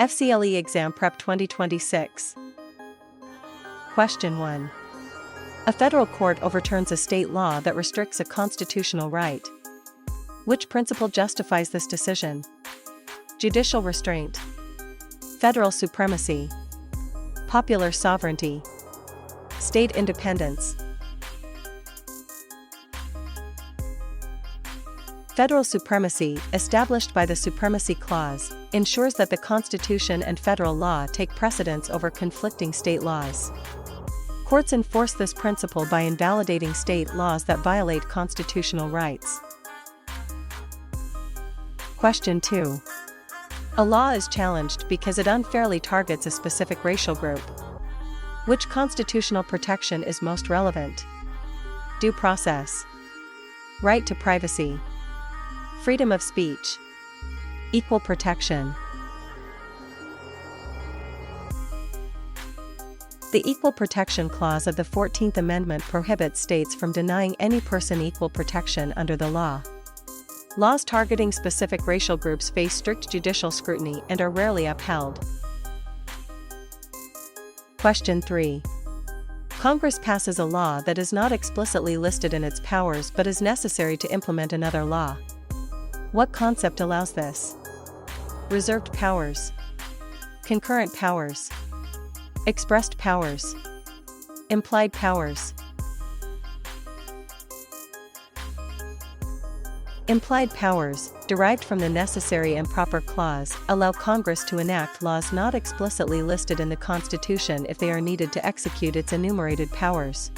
FCLE Exam Prep 2026. Question 1. A federal court overturns a state law that restricts a constitutional right. Which principle justifies this decision? Judicial restraint, federal supremacy, popular sovereignty, state independence. Federal supremacy, established by the Supremacy Clause, ensures that the Constitution and federal law take precedence over conflicting state laws. Courts enforce this principle by invalidating state laws that violate constitutional rights. Question 2. A law is challenged because it unfairly targets a specific racial group. Which constitutional protection is most relevant? Due process, right to privacy, freedom of speech, equal protection. The Equal Protection Clause of the 14th Amendment prohibits states from denying any person equal protection under the law. Laws targeting specific racial groups face strict judicial scrutiny and are rarely upheld. Question 3. Congress passes a law that is not explicitly listed in its powers but is necessary to implement another law. What concept allows this? Reserved powers, concurrent powers, expressed powers, implied powers. Implied powers, derived from the necessary and proper clause, allow Congress to enact laws not explicitly listed in the Constitution if they are needed to execute its enumerated powers.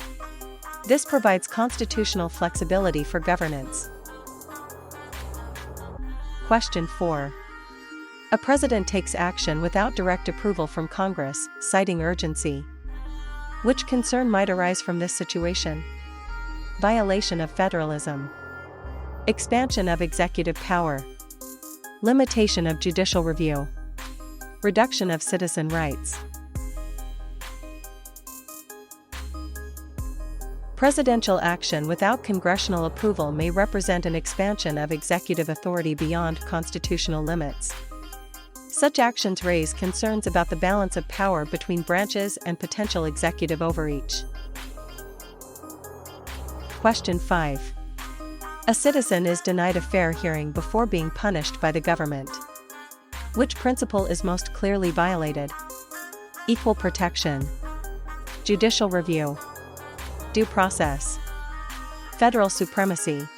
This provides constitutional flexibility for governance. Question 4. A president takes action without direct approval from Congress, citing urgency. Which concern might arise from this situation? Violation of federalism, expansion of executive power, limitation of judicial review, reduction of citizen rights. Presidential action without congressional approval may represent an expansion of executive authority beyond constitutional limits. Such actions raise concerns about the balance of power between branches and potential executive overreach. Question 5. A citizen is denied a fair hearing before being punished by the government. Which principle is most clearly violated? Equal protection, judicial review, due process, federal supremacy.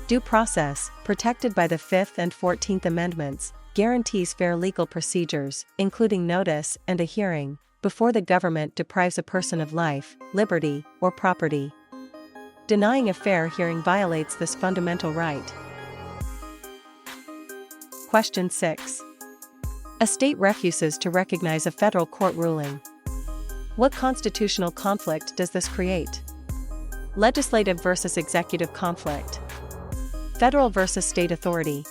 Due process, protected by the 5th and 14th Amendments, guarantees fair legal procedures, including notice and a hearing, before the government deprives a person of life, liberty, or property. Denying a fair hearing violates this fundamental right. Question 6. A state refuses to recognize a federal court ruling. What constitutional conflict does this create? Legislative versus executive conflict, federal versus state authority,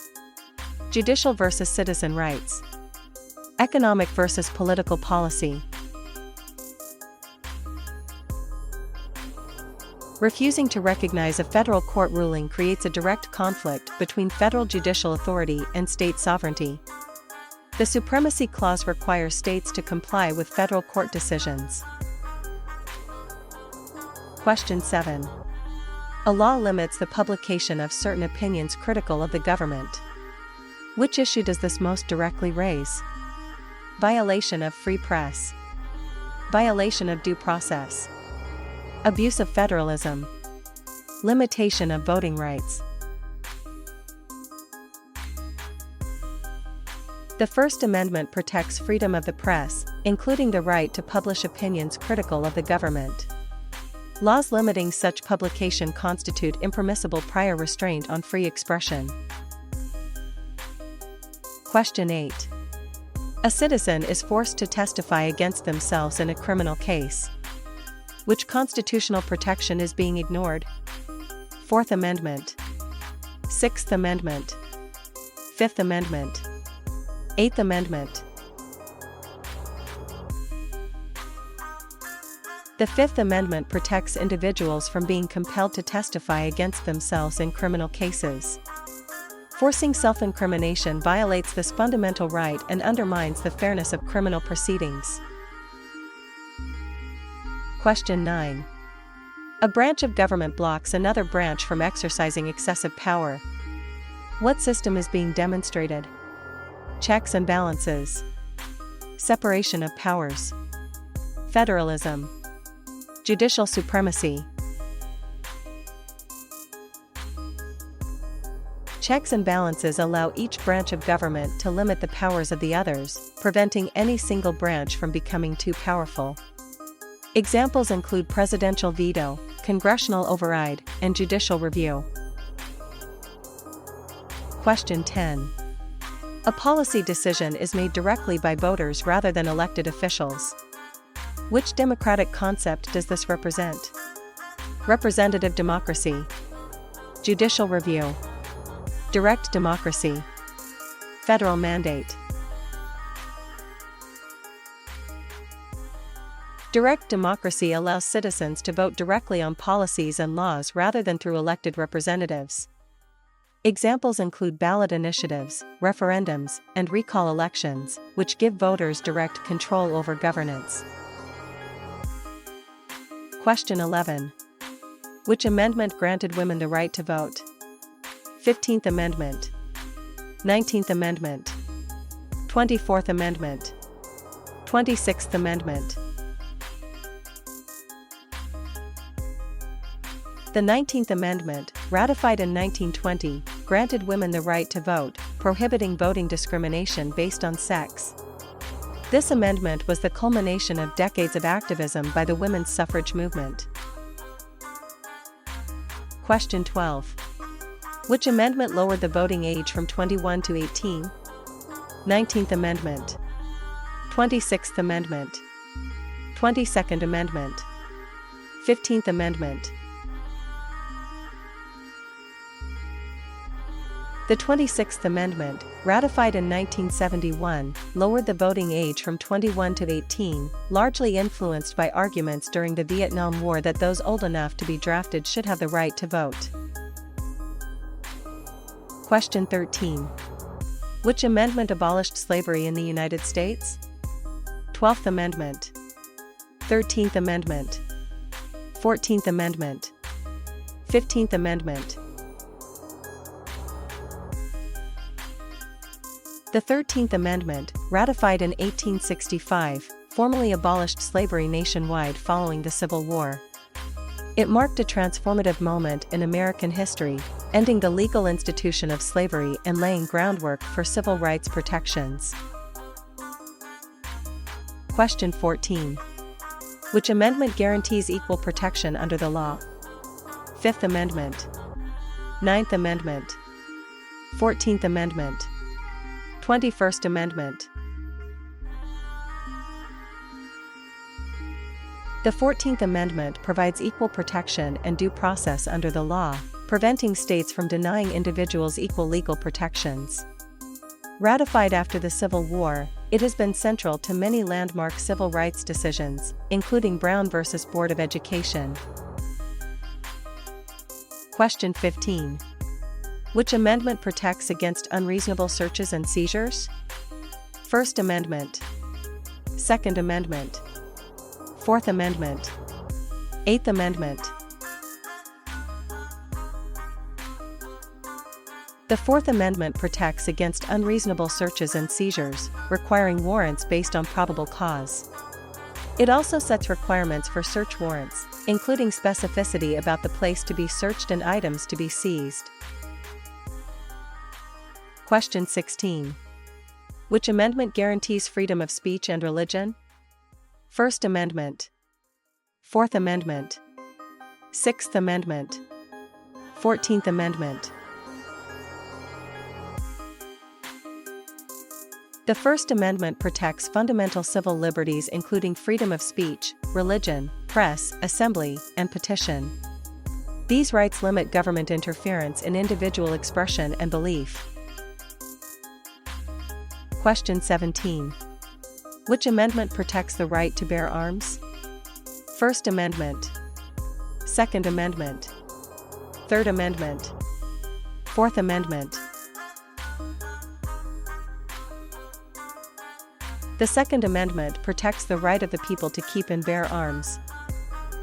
judicial versus citizen rights, economic versus political policy. Refusing to recognize a federal court ruling creates a direct conflict between federal judicial authority and state sovereignty. The Supremacy Clause requires states to comply with federal court decisions. Question 7. A law limits the publication of certain opinions critical of the government. Which issue does this most directly raise? Violation of free press, violation of due process, abuse of federalism, limitation of voting rights. The First Amendment protects freedom of the press, including the right to publish opinions critical of the government. Laws limiting such publication constitute impermissible prior restraint on free expression. Question 8. A citizen is forced to testify against themselves in a criminal case. Which constitutional protection is being ignored? Fourth Amendment, Sixth Amendment, Fifth Amendment, Eighth Amendment. The Fifth Amendment protects individuals from being compelled to testify against themselves in criminal cases. Forcing self-incrimination violates this fundamental right and undermines the fairness of criminal proceedings. Question 9. A branch of government blocks another branch from exercising excessive power. What system is being demonstrated? Checks and balances. Separation of powers. Federalism. Judicial supremacy. Checks and balances allow each branch of government to limit the powers of the others, preventing any single branch from becoming too powerful. Examples include presidential veto, congressional override, and judicial review. Question 10. A policy decision is made directly by voters rather than elected officials. Which democratic concept does this represent? Representative democracy. Judicial review. Direct democracy. Federal mandate. Direct democracy allows citizens to vote directly on policies and laws rather than through elected representatives. Examples include ballot initiatives, referendums, and recall elections, which give voters direct control over governance. Question 11. Which amendment granted women the right to vote? 15th Amendment, 19th Amendment, 24th Amendment, 26th Amendment. The 19th Amendment, ratified in 1920, granted women the right to vote, prohibiting voting discrimination based on sex. This amendment was the culmination of decades of activism by the women's suffrage movement. Question 12. Which amendment lowered the voting age from 21 to 18? 19th Amendment, 26th Amendment, 22nd Amendment, 15th Amendment. The 26th Amendment, ratified in 1971, lowered the voting age from 21 to 18, largely influenced by arguments during the Vietnam War that those old enough to be drafted should have the right to vote. Question 13. Which amendment abolished slavery in the United States? 12th Amendment, 13th Amendment, 14th Amendment, 15th Amendment. The 13th Amendment, ratified in 1865, formally abolished slavery nationwide following the Civil War. It marked a transformative moment in American history, ending the legal institution of slavery and laying groundwork for civil rights protections. Question 14. Which amendment guarantees equal protection under the law? 5th Amendment, 9th Amendment, 14th Amendment, 21st Amendment. The 14th Amendment provides equal protection and due process under the law, preventing states from denying individuals equal legal protections. Ratified after the Civil War, it has been central to many landmark civil rights decisions, including Brown v. Board of Education. Question 15. Which amendment protects against unreasonable searches and seizures? 1st Amendment, 2nd Amendment, 4th Amendment, 8th Amendment. The 4th Amendment protects against unreasonable searches and seizures, requiring warrants based on probable cause. It also sets requirements for search warrants, including specificity about the place to be searched and items to be seized. Question 16. Which amendment guarantees freedom of speech and religion? 1st Amendment, 4th Amendment, 6th Amendment, 14th Amendment. The First Amendment protects fundamental civil liberties including freedom of speech, religion, press, assembly, and petition. These rights limit government interference in individual expression and belief. Question 17. Which amendment protects the right to bear arms? 1st Amendment, 2nd Amendment, 3rd Amendment, 4th Amendment. The Second Amendment protects the right of the people to keep and bear arms.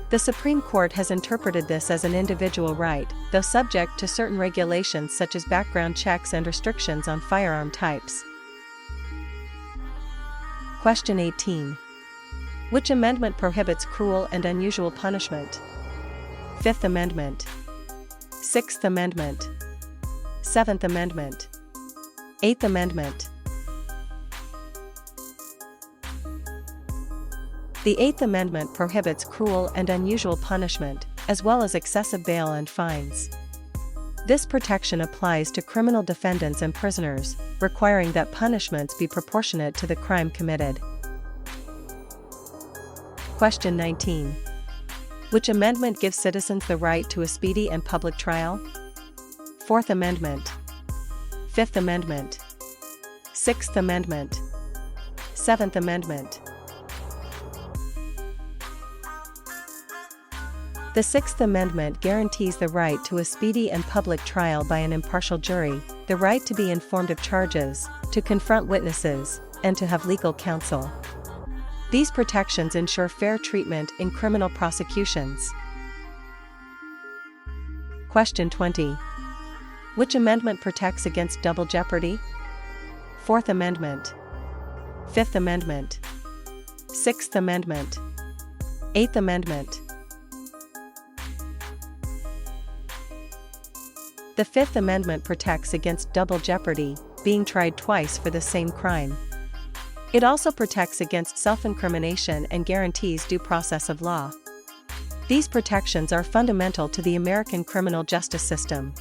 The Supreme Court has interpreted this as an individual right, though subject to certain regulations such as background checks and restrictions on firearm types. Question 18. Which amendment prohibits cruel and unusual punishment? Fifth Amendment. Sixth Amendment. Seventh Amendment. Eighth Amendment. The Eighth Amendment prohibits cruel and unusual punishment, as well as excessive bail and fines. This protection applies to criminal defendants and prisoners, requiring that punishments be proportionate to the crime committed. Question 19. Which amendment gives citizens the right to a speedy and public trial? Fourth Amendment. Fifth Amendment. Sixth Amendment. Seventh Amendment. The Sixth Amendment guarantees the right to a speedy and public trial by an impartial jury, the right to be informed of charges, to confront witnesses, and to have legal counsel. These protections ensure fair treatment in criminal prosecutions. Question 20. Which amendment protects against double jeopardy? Fourth Amendment. Fifth Amendment. Sixth Amendment. Eighth Amendment. The Fifth Amendment protects against double jeopardy, being tried twice for the same crime. It also protects against self-incrimination and guarantees due process of law. These protections are fundamental to the American criminal justice system.